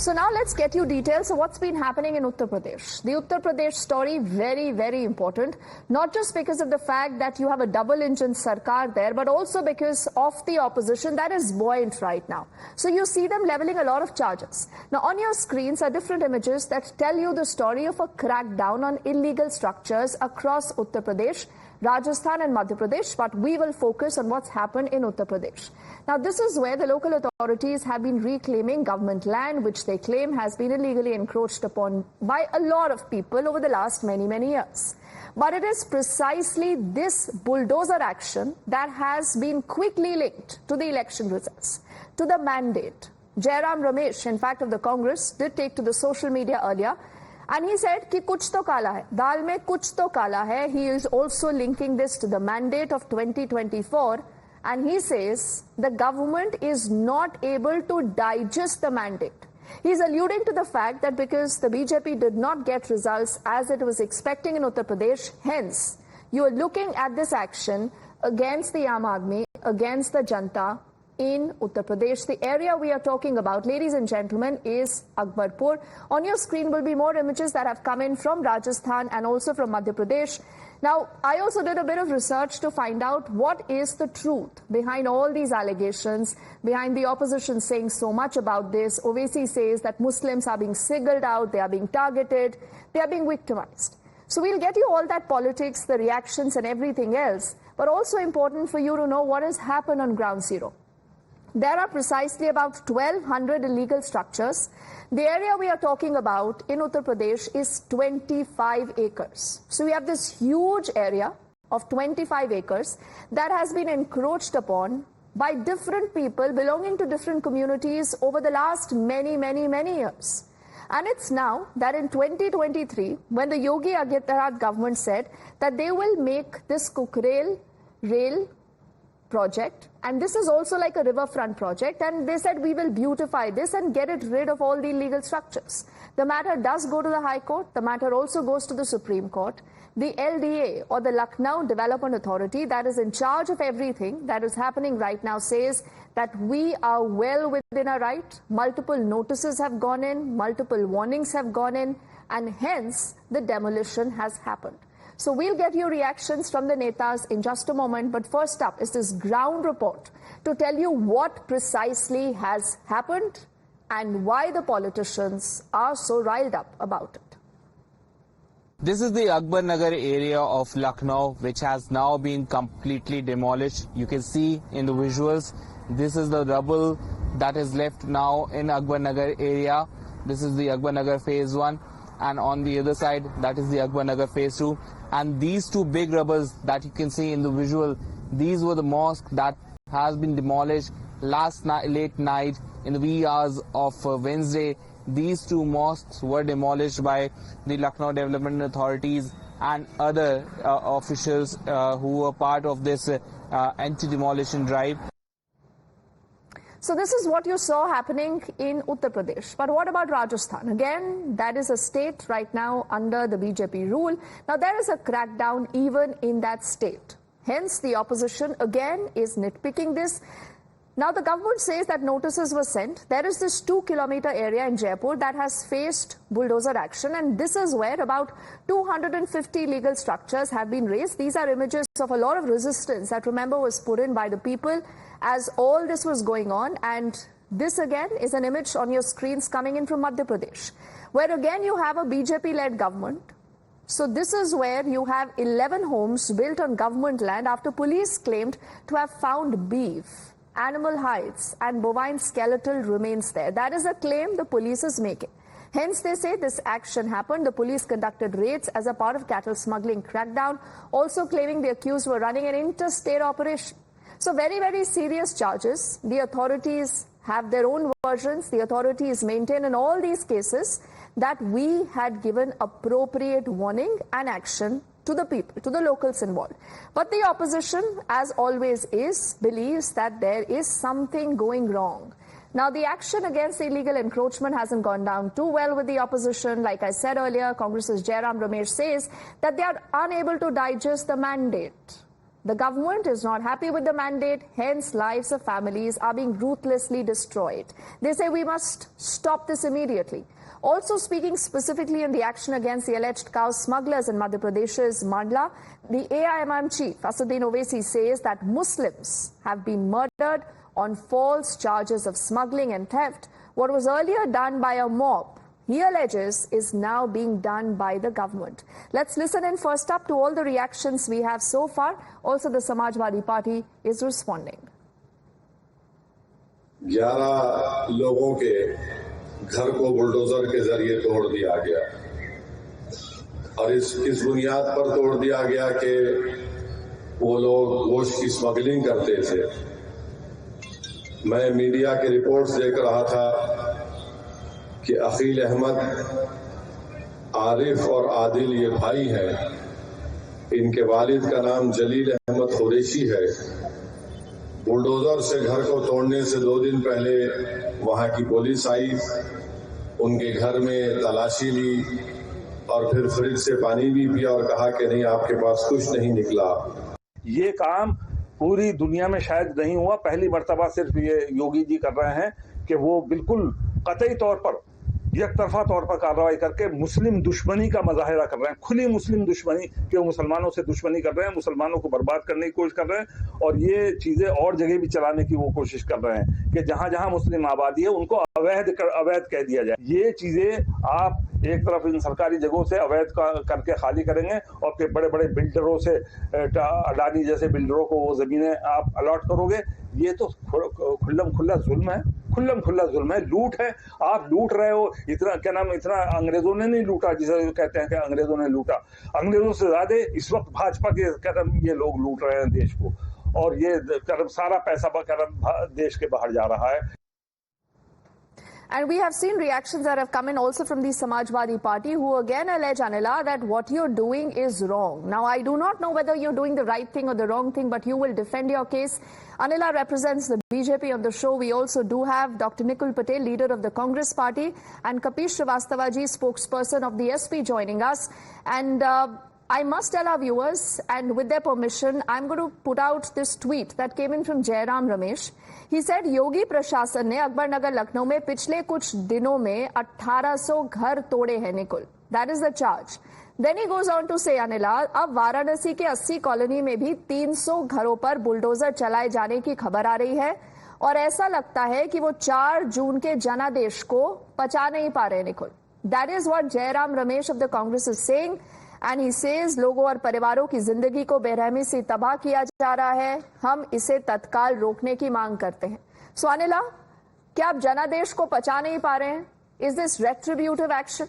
So now let's get you details of what's been happening in Uttar Pradesh. The Uttar Pradesh story, very, very important, not just because of the fact that you have a double-engine sarkar there, but also because of the opposition that is buoyant right now. So you see them leveling a lot of charges. Now on your screens are different images that tell you the story of a crackdown on illegal structures across Uttar Pradesh, Rajasthan and Madhya Pradesh, but we will focus on what's happened in Uttar Pradesh. Now, this is where the local authorities have been reclaiming government land, which they claim has been illegally encroached upon by a lot of people over the last many, many years. But it is precisely this bulldozer action that has been quickly linked to the election results, to the mandate. Jairam Ramesh, in fact, of the Congress, did take to the social media earlier, and he said कि कुछ तो काला है, दाल में कुछ तो काला है. He is also linking this to the mandate of 2024, and he says the government is not able to digest the mandate. He is alluding to the fact that because the BJP did not get results as it was expecting in Uttar Pradesh, hence you are looking at this action against the Aam Aadmi, against the Janta in Uttar Pradesh. The area we are talking about, ladies and gentlemen, is Akbarpur. On your screen will be more images that have come in from Rajasthan and also from Madhya Pradesh. Now, I also did a bit of research to find out what is the truth behind all these allegations, behind the opposition saying so much about this. Owaisi says that Muslims are being singled out, they are being targeted, they are being victimized. So we'll get you all that politics, the reactions and everything else, but also important for you to know what has happened on ground zero. There are precisely about 1,200 illegal structures. The area we are talking about in Uttar Pradesh is 25 acres. So we have this huge area of 25 acres that has been encroached upon by different people belonging to different communities over the last many, many, many years. And it's now that in 2023, when the Yogi Adityanath government said that they will make this Kukrel rail project, and this is also like a riverfront project, and they said we will beautify this and get it rid of all the illegal structures. The matter does go to the High Court. The matter also goes to the Supreme Court. The LDA, or the Lucknow Development Authority, that is in charge of everything that is happening right now, says that we are well within our right. Multiple notices have gone in, multiple warnings have gone in, and hence the demolition has happened. So we'll get your reactions from the Netas in just a moment. But first up is this ground report to tell you what precisely has happened and why the politicians are so riled up about it. This is the Akbar Nagar area of Lucknow, which has now been completely demolished. You can see in the visuals, this is the rubble that is left now in Akbar Nagar area. This is the Akbar Nagar phase 1. And on the other side, that is the Akbar Nagar phase 2. And these two big rubbers that you can see in the visual, these were the mosque that has been demolished last night, late night in the wee hours of Wednesday. These two mosques were demolished by the Lucknow Development Authorities and other officials who were part of this anti-demolition drive. So this is what you saw happening in Uttar Pradesh. But what about Rajasthan? Again, that is a state right now under the BJP rule. Now there is a crackdown even in that state. Hence the opposition again is nitpicking this. Now the government says that notices were sent. There is this 2-kilometer area in Jaipur that has faced bulldozer action, and this is where about 250 legal structures have been raised. These are images of a lot of resistance that, remember, was put in by the people as all this was going on. And this again is an image on your screens coming in from Madhya Pradesh, where again you have a BJP-led government. So this is where you have 11 homes built on government land after police claimed to have found beef, animal hides and bovine skeletal remains there. That is a claim the police is making. Hence, they say this action happened. The police conducted raids as a part of cattle smuggling crackdown, also claiming the accused were running an interstate operation. So very, very serious charges. The authorities have their own versions. The authorities maintain in all these cases that we had given appropriate warning and action to the people, to the locals involved. But the opposition, as always is, believes that there is something going wrong. Now, the action against illegal encroachment hasn't gone down too well with the opposition. Like I said earlier, Congress's Jairam Ramesh says that they are unable to digest the mandate. The government is not happy with the mandate, hence lives of families are being ruthlessly destroyed. They say we must stop this immediately. Also speaking specifically in the action against the alleged cow smugglers in Madhya Pradesh's Mandla, the AIMM chief, Assaduddin Owaisi, says that Muslims have been murdered on false charges of smuggling and theft. What was earlier done by a mob, he alleges, is now being done by the government. Let's listen in first up to all the reactions we have so far. Also, the Samajwadi Party is responding. 11 लोगों के घर को bulldozer के जरिए तोड़ दिया गया और इस बुनियाद पर तोड़ दिया गया कि वो लोग गोश्त की स्मगलिंग करते थे। मैं मीडिया के रिपोर्ट्स देख रहा था कि अकील अहमद, आरिफ और आदिल ये भाई हैं। इनके वालिद का नाम जलील अहमद कुरैशी है। बुलडोजर से घर को तोड़ने से 2 दिन पहले वहां की पुलिस आई, उनके घर में तलाशी ली और फिर फ्रिज से पानी भी पिया और कहा कि नहीं, आपके पास कुछ नहीं निकला। ये काम पूरी दुनिया में शायद नहीं हुआ, पहली मर्तबा सिर्फ ये योगी जी कर रहे हैं कि वो बिल्कुल कतई तौर पर एक तरफा तौर पर कार्रवाई करके मुस्लिम दुश्मनी का मुजाहिरा कर रहे हैं, खुली मुस्लिम दुश्मनी कि वो मुसलमानों से दुश्मनी कर रहे हैं, मुसलमानों को बर्बाद करने की कोशिश कर रहे हैं और ये चीजें और जगह भी चलाने की वो कोशिश कर रहे हैं कि जहां जहां मुस्लिम आबादी है उनको अवैध कह दिया जाए। ये चीजें आप एक तरफ इन सरकारी जगहों से अवैध करके खाली करेंगे और फिर बड़े बड़े बिल्डरों से, अडानी जैसे बिल्डरों को वो जमीनें आप अलॉट करोगे। ये तो खुल्लम खुल्ला जुल्म है, खुल्लम खुल्ला जुल्म है, लूट है। आप लूट रहे हो, इतना क्या नाम, इतना अंग्रेजों ने नहीं लूटा जिसे कहते हैं कि अंग्रेजों ने लूटा। अंग्रेजों से ज्यादा इस वक्त भाजपा के क्या नाम ये लोग लूट रहे हैं देश को और ये सारा पैसा देश के बाहर जा रहा है। And we have seen reactions that have come in also from the Samajwadi Party, who again allege, Anila, that what you're doing is wrong. Now, I do not know whether you're doing the right thing or the wrong thing, but you will defend your case. Anila represents the BJP on the show. We also do have Dr. Nikul Patel, leader of the Congress Party, and Kapish Srivastavaji, spokesperson of the SP, joining us. And I must tell our viewers, and with their permission, I'm going to put out this tweet that came in from Jairam Ramesh. He said, योगी प्रशासन ने अकबर नगर लखनऊ में पिछले कुछ दिनों में 1800 घर तोड़े हैं Nikul. That is the charge. Then he goes on to say, Anila, अब वाराणसी के 80 कॉलोनी में भी 300 घरों पर बुलडोजर चलाए जाने की खबर आ रही है और ऐसा लगता है कि वो 4 जून के जनादेश को पचा नहीं पा रहे Nikul. That is what Jairam Ramesh of the Congress is saying. And he says, लोगों और परिवारों की जिंदगी को बेरहमी से तबाह किया जा रहा है, हम इसे तत्काल रोकने की मांग करते हैं. So अनिला, क्या आप जनादेश को पचा नहीं पा रहे हैं? Is this retributive action?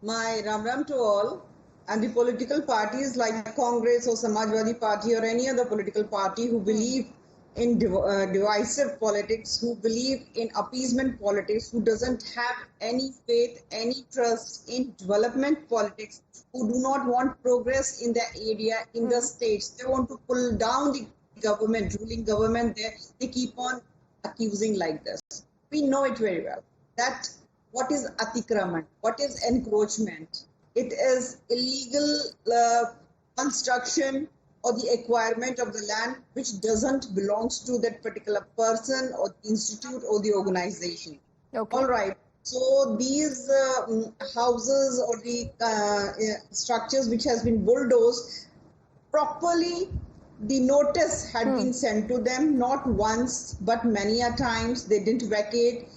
My Ram Ram to all, and the political parties like Congress or Samajwadi Party or any other political party who believe in divisive politics, who believe in appeasement politics, who doesn't have any faith, any trust in development politics, who do not want progress in the area, in the states. They want to pull down the government, ruling government. They keep on accusing like this. We know it very well that what is atikraman, what is encroachment. It is illegal construction or the acquirement of the land which doesn't belongs to that particular person or the institute or the organization. Okay. All right. So these houses or the structures which has been bulldozed, properly the notice had been sent to them, not once but many a times. They didn't vacate.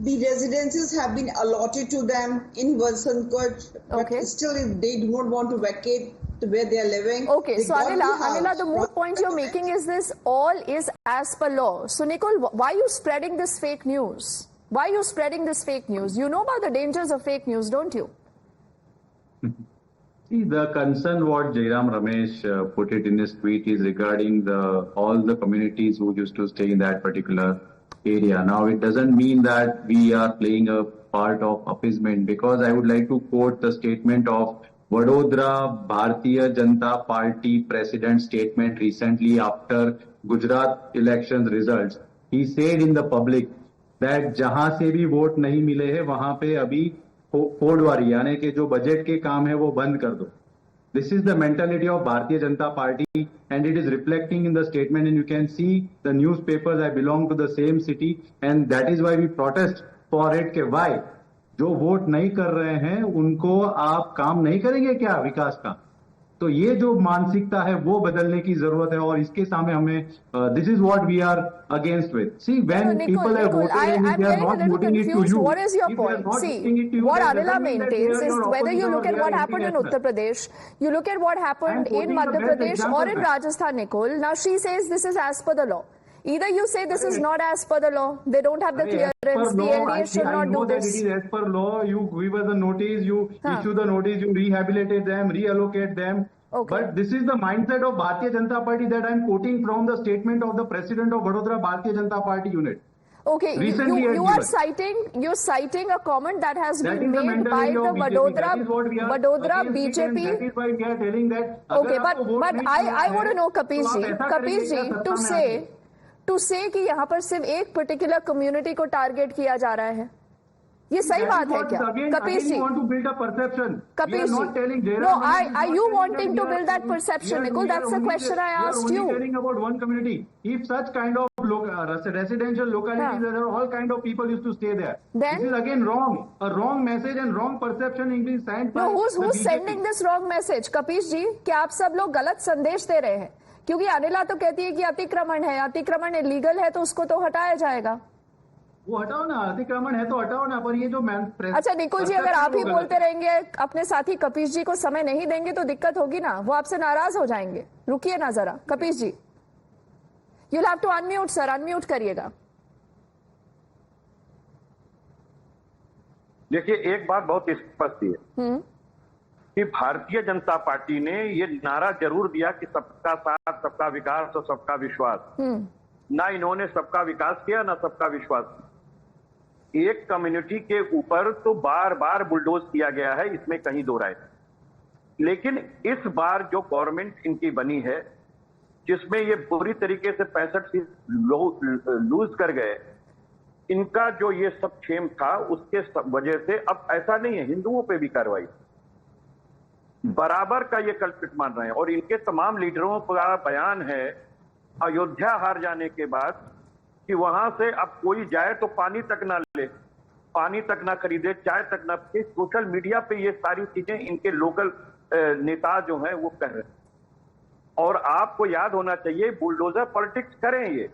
The residences have been allotted to them in Valsankot, but still they do not want to vacate where they are living. Okay, so Anila, the more point you're making is this all is as per law. So Nikul, why are you spreading this fake news? Why are you spreading this fake news? You know about the dangers of fake news, don't you? See, the concern what Jairam Ramesh put it in his tweet is regarding all the communities who used to stay in that particular area. Now, it doesn't mean that we are playing a part of appeasement, because I would like to quote the statement of Vadodara Bharatiya Janata Party president statement recently after Gujarat elections results. He said in the public that जहां से भी vote नहीं मिले हैं वहां पे अभी फोड़वारी यानी कि जो बजट के काम है वो बंद कर दो. This is the mentality of Bharatiya Janata Party, and it is reflecting in the statement, and you can see the newspapers. I belong to the same city, and that is why we protest for it. कि why जो vote नहीं कर रहे हैं उनको आप काम नहीं करेंगे क्या विकास का? तो ये जो मानसिकता है वो बदलने की जरूरत है, और इसके सामने हमें this is what we are against with. See when people have voted, they are not voting it to you. What is your point? See, what Anila maintains is whether you look at what happened in Uttar Pradesh, you look at what happened in Madhya Pradesh or in Rajasthan, Nicole. Now she says this is as per the law. Either you say this is not as per the law, they don't have the clearance, the LDA should not do this. It is as per law. You give us a notice, you issue the notice, you rehabilitate them, reallocate them. Okay. But this is the mindset of Bharatiya Janata Party that I am quoting from the statement of the President of Vadodara Bharatiya Janata Party unit. Okay, you are citing a comment that has been made by the Vadodara BJP. That is why we are telling that. Okay, but I want to know, Kapish ji, to say कि यहाँ पर सिर्फ एक particular community को target किया जा रहा है, ये सही बात है क्या? कपिश जी, कपिश जी, no, are you wanting to build that perception, Nicole? That's the question I asked you. We are telling about one community. If such kind of residential localities, there are all kind of people used to stay there. Then this is again wrong, a wrong message and wrong perception is being sent. No, who's sending this wrong message? Kapish जी, क्या आप सब लोग गलत संदेश दे रहे हैं? क्योंकि अनिला तो कहती है कि अतिक्रमण है, अतिक्रमण इलीगल है, तो उसको तो हटाया जाएगा. वो हटाओ ना, अतिक्रमण है तो हटाओ ना, पर ये जो अच्छा निकुल जी, अगर आप ही बोलते रहेंगे, अपने साथी कपिश जी को समय नहीं देंगे तो दिक्कत होगी ना, वो आपसे नाराज हो जाएंगे. रुकिए ना जरा कपिश जी, you'll have to unmute sir, unmute करिएगा. देखिए, एक बात बहुत स्पष्ट है कि भारतीय जनता पार्टी ने ये नारा जरूर दिया कि सबका साथ, सबका विकास और सबका विश्वास. ना इन्होंने सबका विकास किया, ना सबका विश्वास किया. एक कम्युनिटी के ऊपर तो बार बार बुलडोज किया गया है, इसमें कहीं दो राय. लेकिन इस बार जो गवर्नमेंट इनकी बनी है, जिसमें ये बुरी तरीके से 65 सीट लूज कर गए, इनका जो ये सब खेम था, उसके वजह से अब ऐसा नहीं है, हिंदुओं पे भी कार्रवाई बराबर का ये कल्पित मान रहे हैं. और इनके तमाम लीडरों का बयान है अयोध्या हार जाने के बाद कि वहां से अब कोई जाए तो पानी तक ना ले, पानी तक ना खरीदे, चाय तक ना पिए. सोशल मीडिया पे ये सारी चीजें इनके लोकल नेता जो हैं वो कह रहे हैं. और आपको याद होना चाहिए, बुलडोजर पॉलिटिक्स करें ये,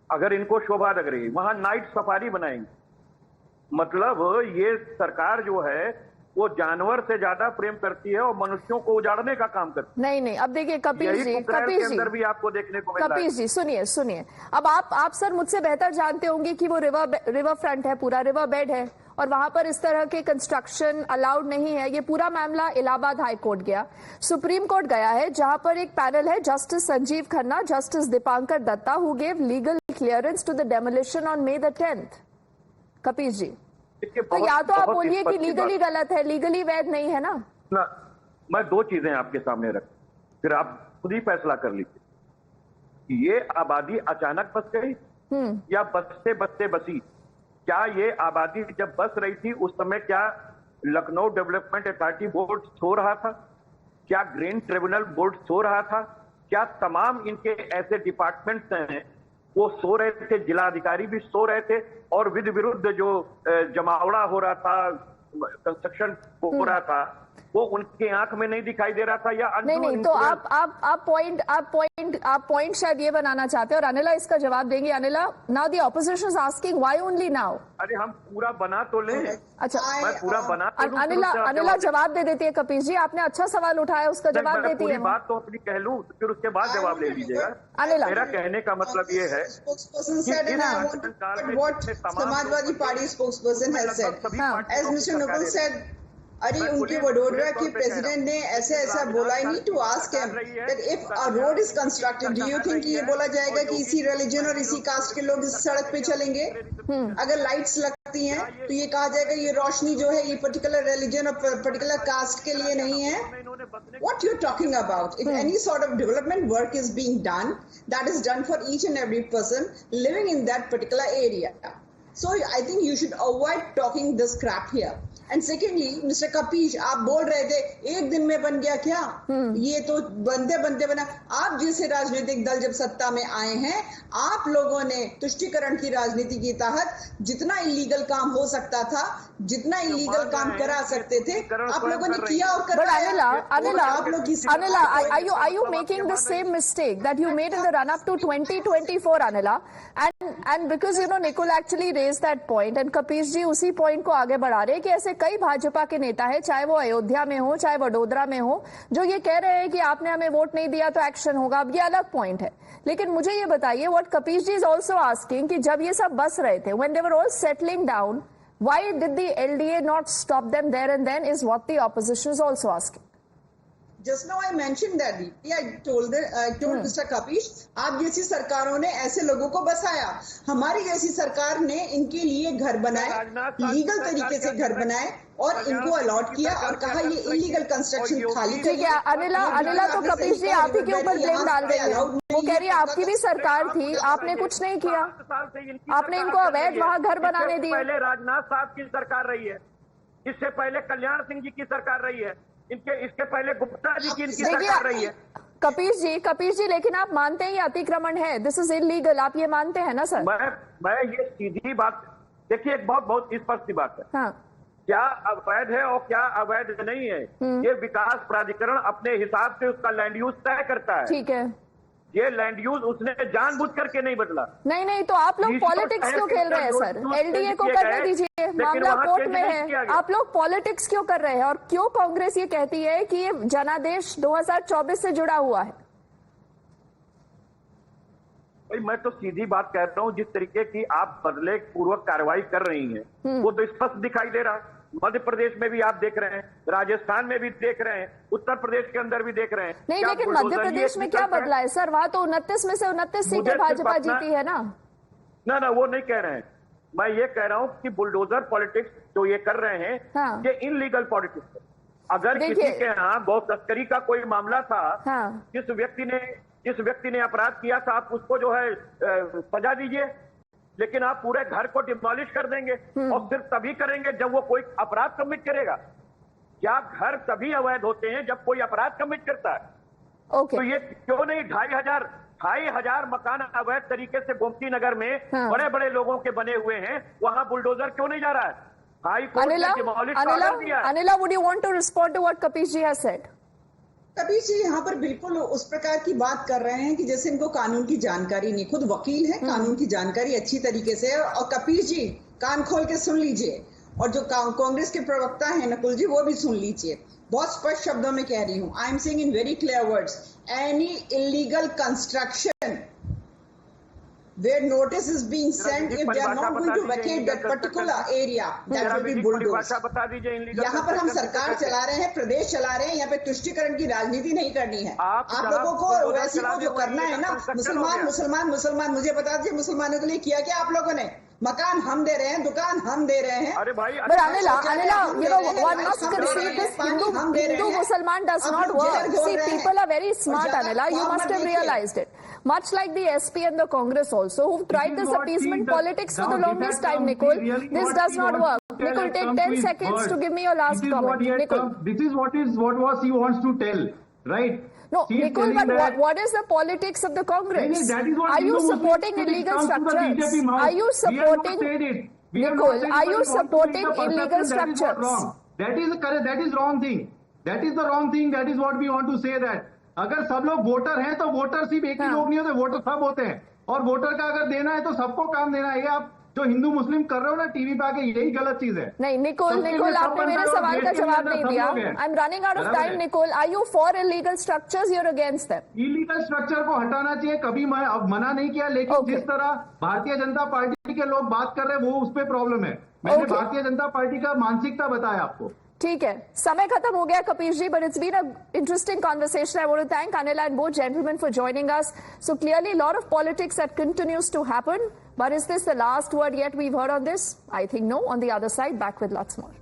अगर इनको शोभा लग रही, वहां नाइट सफारी बनाएंगे. मतलब ये सरकार जो है वो जानवर से ज्यादा प्रेम करती है और मनुष्यों को उजाड़ने का काम करती है. नहीं, अब देखिए कपिश जी, अंदर भी आपको देखने को मिल रहा है. कपिश जी सुनिए, अब आप सर मुझसे बेहतर जानते होंगे कि वो रिवर फ्रंट है, पूरा रिवर बेड है, और वहां पर इस तरह के कंस्ट्रक्शन अलाउड नहीं है. ये पूरा मामला इलाहाबाद हाई कोर्ट गया, सुप्रीम कोर्ट गया है, जहां पर एक पैनल है, justice Sanjiv Khanna, justice Dipankar Datta, who gave legal clearance to the demolition on May 10th. Kapish ji, तो या तो आप बोलिए कि लीगली गलत है, लीगली वैध नहीं है ना. मैं दो चीजें आपके सामने रख, फिर आप खुद ही फैसला कर लीजिए. ये आबादी अचानक बस गई या बसते बसते बसी? क्या ये आबादी जब बस रही थी उस समय क्या लखनऊ डेवलपमेंट अथॉरिटी बोर्ड सो रहा था? क्या ग्रीन ट्रिब्यूनल बोर्ड सो रहा था? क्या तमाम इनके ऐसे डिपार्टमेंट्स हैं वो सो रहे थे? जिलाधिकारी भी सो रहे थे, और विधि विरुद्ध जो जमावड़ा हो रहा था, कंस्ट्रक्शन हो रहा था, वो उनके आंख में नहीं दिखाई दे रहा था? या नहीं, तो आप पॉइंट शायद ये बनाना चाहते हैं, और अनिला इसका जवाब देंगे. Anila, now the opposition is asking why only now. अरे हम पूरा बना तो लें. अच्छा, मैं पूरा बना तो लूं. अनिला जवाब दे देती है. कपिश जी, आपने अच्छा सवाल उठाया, उसका जवाब देती है. बात तो अपनी कह लूं, फिर उसके बाद जवाब ले लीजिएगा. अनिला, मेरा कहने का मतलब ये है, Samajwadi party spokesperson has said, as mister Nakul said, अरे उनके वडोदरा के प्रेसिडेंट ने ऐसा बोला. I need to ask him that if a road is constructed, do you think ये बोला जाएगा कि इसी रिलीजन और इसी कास्ट के लोग इस सड़क पे चलेंगे? अगर लाइट्स लगती हैं तो ये कहा जाएगा ये रोशनी जो है ये पर्टिकुलर रिलीजन और पर्टिकुलर कास्ट के लिए नहीं है? What you're talking about? If any sort of development work is being done, that is done for each and every person living in that particular area. So I think you should avoid talking this crap here. And secondly mister Kapish, आप बोल रहे थे एक दिन में बन गया क्या? ये तो बनते बनते बना। आप जैसे राजनीतिक दल जब सत्ता में आए हैं, आप लोगों ने तुष्टीकरण की राजनीति के तहत जितना इलीगल काम हो सकता था, जितना इलीगल काम करा सकते थे, आप लोगों ने किया और कराया। Anila, are you making the same mistake that you made in the run up to 2024, Anila? And because Nikul actually raised that point and Kapish ji उसी point को आगे बढ़ा रहे हैं कि ऐसे कई भाजपा के नेता है, चाहे वो अयोध्या में हो चाहे वडोदरा में हो, जो ये कह रहे हैं कि आपने हमें वोट नहीं दिया तो एक्शन होगा। अब ये अलग पॉइंट है, लेकिन मुझे ये बताइए, what Kapish ji is also asking कि जब ये सब बस रहे थे, when they were all settling down, why did the LDA not stop them there and then is what the opposition is also asking. Just now I mentioned that. I told Mr. Kapish, आप जैसी सरकारों ने ऐसे लोगों को बसाया, हमारी जैसी सरकार ने इनके लिए घर बनाए, लीगल तरीके से घर बनाए और इनको अलॉट किया और कहा ये इलीगल कंस्ट्रक्शन खाली। ठीक है अनिला, तो कपीश जी आप ही के ऊपर ब्लेम डाल रही है। वो कह रही है आपकी भी सरकार थी, आपने कुछ नहीं किया, आपने इनको अवैध वहां घर बनाने दिए। पहले राजनाथ साहब की सरकार रही है, इससे पहले कल्याण सिंह जी की सरकार रही है, इसके पहले गुप्ता जी की इनकी सरकार रही है। कपीश जी, लेकिन आप मानते हैं ये अतिक्रमण है, दिस इज इलीगल, आप ये मानते हैं ना सर? मैं ये सीधी बात, देखिए एक बहुत स्पष्ट सी बात है। हाँ। क्या अवैध है और क्या अवैध नहीं है, ये विकास प्राधिकरण अपने हिसाब से उसका लैंड यूज तय करता है। ठीक है, ये लैंड यूज उसने जानबूझ करके नहीं बदला। नहीं, तो आप लोग पॉलिटिक्स क्यों खेल रहे हैं सर? एलडीए को करने दीजिए, मामला कोर्ट में है, आप लोग पॉलिटिक्स क्यों कर रहे हैं? और क्यों कांग्रेस ये कहती है कि ये जनादेश 2024 से जुड़ा हुआ है? मैं तो सीधी बात कहता हूं, जिस तरीके की आप बदले पूर्वक कार्रवाई कर रही हैं, वो तो स्पष्ट दिखाई दे रहा है। मध्य प्रदेश में भी आप देख रहे हैं, राजस्थान में भी देख रहे हैं, उत्तर प्रदेश के अंदर भी देख रहे हैं। नहीं, लेकिन मध्य प्रदेश में क्या बदला है सर? वहां तो 29 में से 29 सीटें भाजपा जीती है ना। ना वो नहीं कह रहे हैं, मैं ये कह रहा हूं कि बुलडोजर पॉलिटिक्स जो ये कर रहे हैं, हाँ। ये इनलीगल पॉलिटिक्स है। अगर किसी के यहाँ गौ तस्करी का कोई मामला था, हाँ। जिस व्यक्ति ने अपराध किया था, आप उसको जो है सजा दीजिए, लेकिन आप पूरे घर को डिमोलिश कर देंगे और सिर्फ तभी करेंगे जब वो कोई अपराध कमिट करेगा। क्या घर तभी अवैध होते हैं जब कोई अपराध कमिट करता है? ओके। तो ये क्यों नहीं 2,500 मकान अवैध तरीके से गोमती नगर में बड़े बड़े लोगों के बने हुए हैं, वहां बुलडोजर क्यों नहीं जा रहा है? हाई कोर्ट ने डिमोलिश ऑर्डर दिया है। Anila, would you want to respond to what Kapish ji has said? कपीश जी यहाँ पर बिल्कुल उस प्रकार की बात कर रहे हैं कि जैसे इनको कानून की जानकारी नहीं, खुद वकील है, कानून की जानकारी अच्छी तरीके से। और कपीश जी कान खोल के सुन लीजिए, और जो कांग्रेस के प्रवक्ता हैं नकुल जी, वो भी सुन लीजिए। बहुत स्पष्ट शब्दों में कह रही हूँ, I am saying in very clear words, any illegal construction where notice is being sent if they are not going to vacate that particular area, that will be bulldozed। यहाँ पर हम सरकार चला रहे हैं, प्रदेश चला रहे हैं, यहाँ पे तुष्टीकरण की राजनीति नहीं करनी है। आप लोगों को वैसे को जो करना है ना, मुसलमान, मुझे बता दीजिए मुसलमानों के लिए किया क्या आप लोगों ने? मकान हम दे रहे हैं, दुकान हम दे रहे हैं। अरे भाई, but Anila, you know, one must concede this Hindu Musliman does not work. See, people are very smart, Anila. You must have realized it. Much like the SP and the Congress also, who've tried this appeasement politics for the longest time, Nicole. This does not work. Nicole, take 10 seconds to give me your last comment. Nicole. This is what he wants to tell, right? No, Nicole, but what is the politics of the Congress? Are you supporting illegal structures? Are you supporting, Nicole, are you supporting illegal structures? That is correct. That is wrong thing. That is the wrong thing. That is what we want to say that. अगर सब लोग voter हैं तो voter सिर्फ एक ही लोग नहीं होते, वोटर सब होते हैं। और वोटर का अगर देना है तो सबको काम देना है। ये आप जो हिंदू मुस्लिम कर रहे हो ना टीवी पे आके, यही गलत चीज है। नहीं निकोल, आपने मेरे सवाल का जवाब नहीं दिया। I am running out of time. Nicole, are you for illegal structures? You are against them? Illegal structure को हटाना चाहिए, कभी मना नहीं किया, लेकिन जिस तरह भारतीय जनता पार्टी के लोग बात कर रहे हैं वो उस पर प्रॉब्लम है। मैंने भारतीय जनता पार्टी का मानसिकता बताया आपको। ठीक है, समय खत्म हो गया कपीश जी, but it's been an interesting conversation. I want to thank Anila and both gentlemen for joining us. So clearly a lot of politics that continues to happen, but is this the last word yet we've heard on this? I think no. On the other side, back with lots more.